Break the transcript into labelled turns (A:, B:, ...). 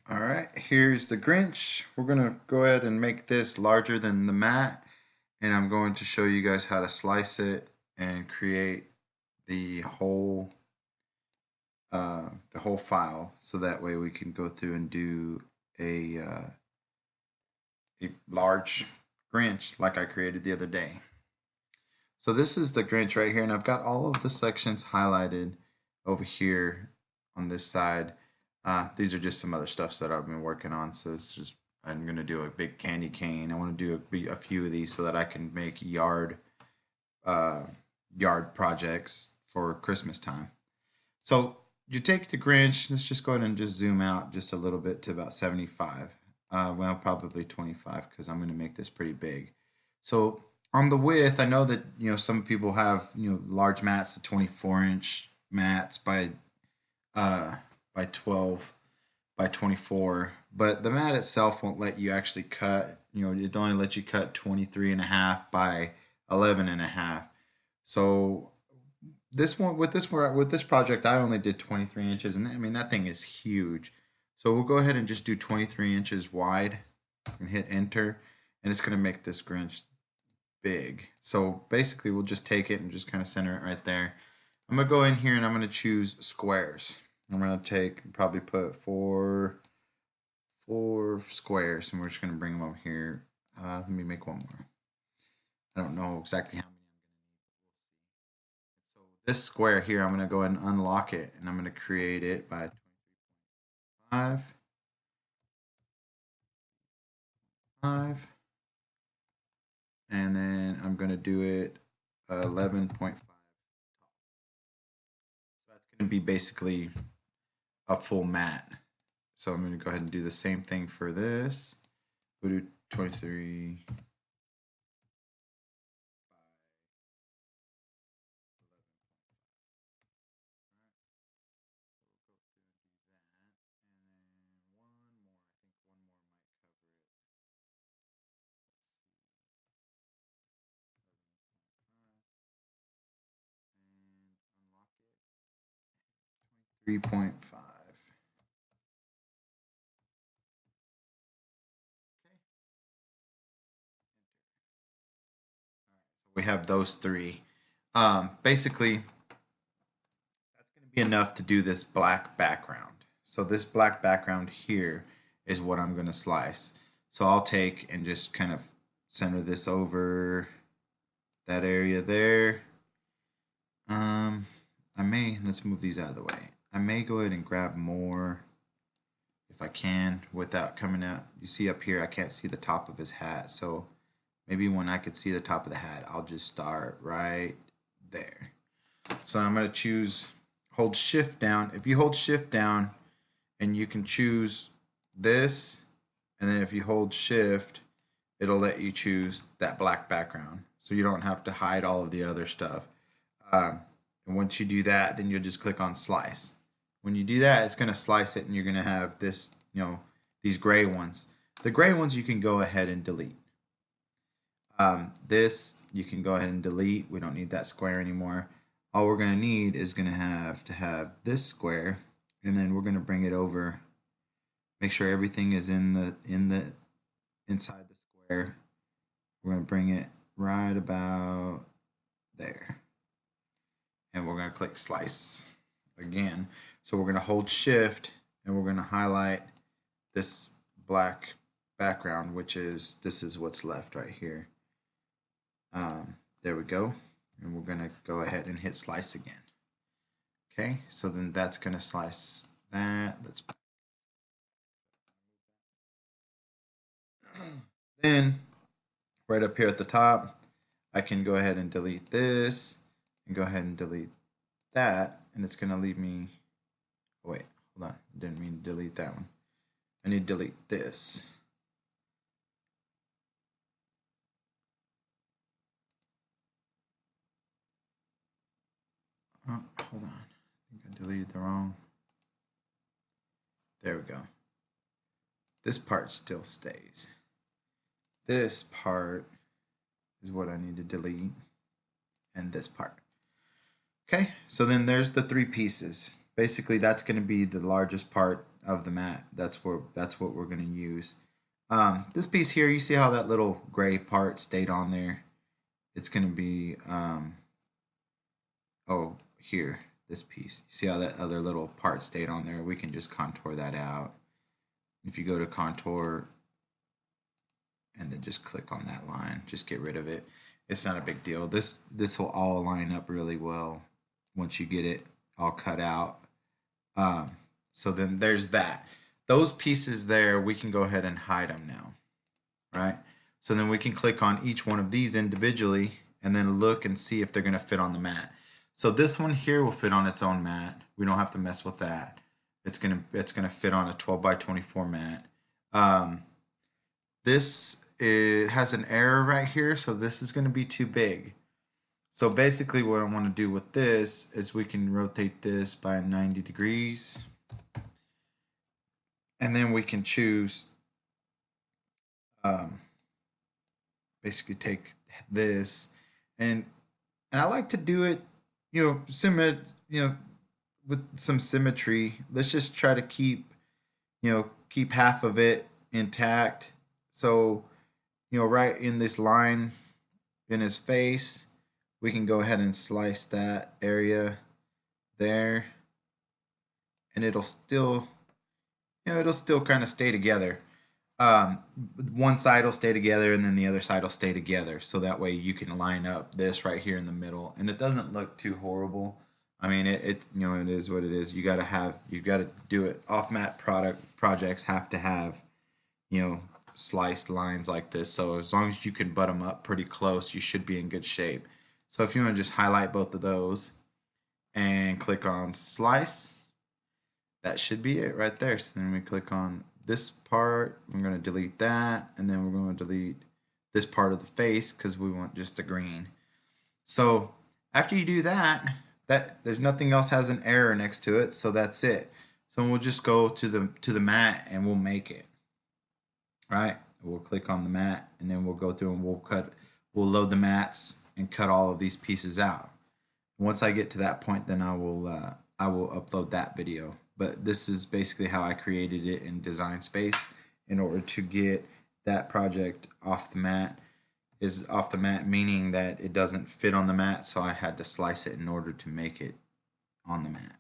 A: All right, here's the Grinch. We're gonna go ahead and make this larger than the mat, and I'm going to show you guys how to slice it and create the whole file, so that way we can go through and do a large Grinch like I created the other day. So this is the Grinch right here, and I've got all of the sections highlighted over here on this side. These are just some other stuffs that I've been working on. So it's just I'm gonna do a big candy cane. I want to do a few of these so that I can make uh, yard projects for Christmas time. So you take the Grinch. Let's just go ahead and just zoom out just a little bit to about 75. Well, probably 25 because I'm gonna make this pretty big. So on the width, I know that some people have large mats, the 24-inch mats uh, by 12 by 24, but the mat itself won't let you actually cut. It only lets you cut 23 and a half by 11 and a half. So with this project, I only did 23 inches, and I mean that thing is huge. So we'll go ahead and just do 23 inches wide and hit enter, and it's going to make this Grinch big. So basically, we'll just take it and just kind of center it right there. I'm gonna go in here and I'm gonna choose squares. I'm gonna probably put four squares, and we're just gonna bring them over here. Let me make one more. I don't know exactly how many I'm gonna need. So this square here, I'm gonna go ahead and unlock it, and I'm gonna create it by 5, 5, and then I'm gonna do it 11.5. So that's gonna be basically a full mat. So I'm going to go ahead and do the same thing for this. We'll do 23. And 3.5. We have those three. Basically, that's going to be enough to do this black background. So this black background here is what I'm going to slice. So I'll take and just kind of center this over that area there. Let's move these out of the way. I may go ahead and grab more if I can without coming out. You see up here, I can't see the top of his hat. So maybe when I could see the top of the hat, I'll just start right there. So I'm going to hold shift down. If you hold shift down, and you can choose this, and then if you hold shift, it'll let you choose that black background. So you don't have to hide all of the other stuff. And once you do that, then you'll just click on slice. When you do that, it's going to slice it, and you're going to have these gray ones. The gray ones you can go ahead and delete. This you can go ahead and delete. We don't need that square anymore. All we're going to need is going to have this square, and then we're going to bring it over. Make sure everything is inside the square. We're going to bring it right about there, and we're going to click slice again. So we're going to hold shift, and we're going to highlight this black background, this is what's left right here. There we go. And we're going to go ahead and hit slice again. Okay, so then that's going to slice that. Then right up here at the top, I can go ahead and delete this and go ahead and delete that, and it's going to leave me. Oh, wait, hold on. I didn't mean to delete that one. I need to delete this. Oh, hold on. I think I deleted the wrong. There we go. This part still stays. This part is what I need to delete, and this part. Okay, so then there's the three pieces. Basically, that's going to be the largest part of the mat. That's what we're going to use. This piece here, you see how that little gray part stayed on there? It's going to be oh, here, this piece. You see how that other little part stayed on there? We can just contour that out. If you go to contour and then just click on that line, just get rid of it. It's not a big deal. This will all line up really well once you get it all cut out. So then there's that. Those pieces there, we can go ahead and hide them now, right? So then we can click on each one of these individually and then look and see if they're going to fit on the mat. So this one here will fit on its own mat. We don't have to mess with that. It's gonna fit on a 12 by 24 mat. It has an error right here, so this is going to be too big. So basically what I want to do with this is we can rotate this by 90 degrees. And then we can choose, basically take this, and I like to do it, with some symmetry. Let's just try to keep half of it intact. So, right in this line in his face, we can go ahead and slice that area there, and it'll still kind of stay together. One side will stay together and then the other side will stay together. So that way you can line up this right here in the middle and it doesn't look too horrible. I mean, it is what it is. You've got to do it. Off mat projects have to have, sliced lines like this. So as long as you can butt them up pretty close, you should be in good shape. So if you want to just highlight both of those and click on slice, that should be it right there. So then we click on this part, we're going to delete that, and then we're going to delete this part of the face because we want just the green. So after you do that, there's nothing else has an error next to it, so that's it. So we'll just go to the mat and we'll make it. All right, we'll click on the mat and then we'll go through and we'll load the mats and cut all of these pieces out. Once I get to that point, then I will upload that video. But this is basically how I created it in Design Space in order to get that project off the mat. Is off the mat meaning that it doesn't fit on the mat, so I had to slice it in order to make it on the mat.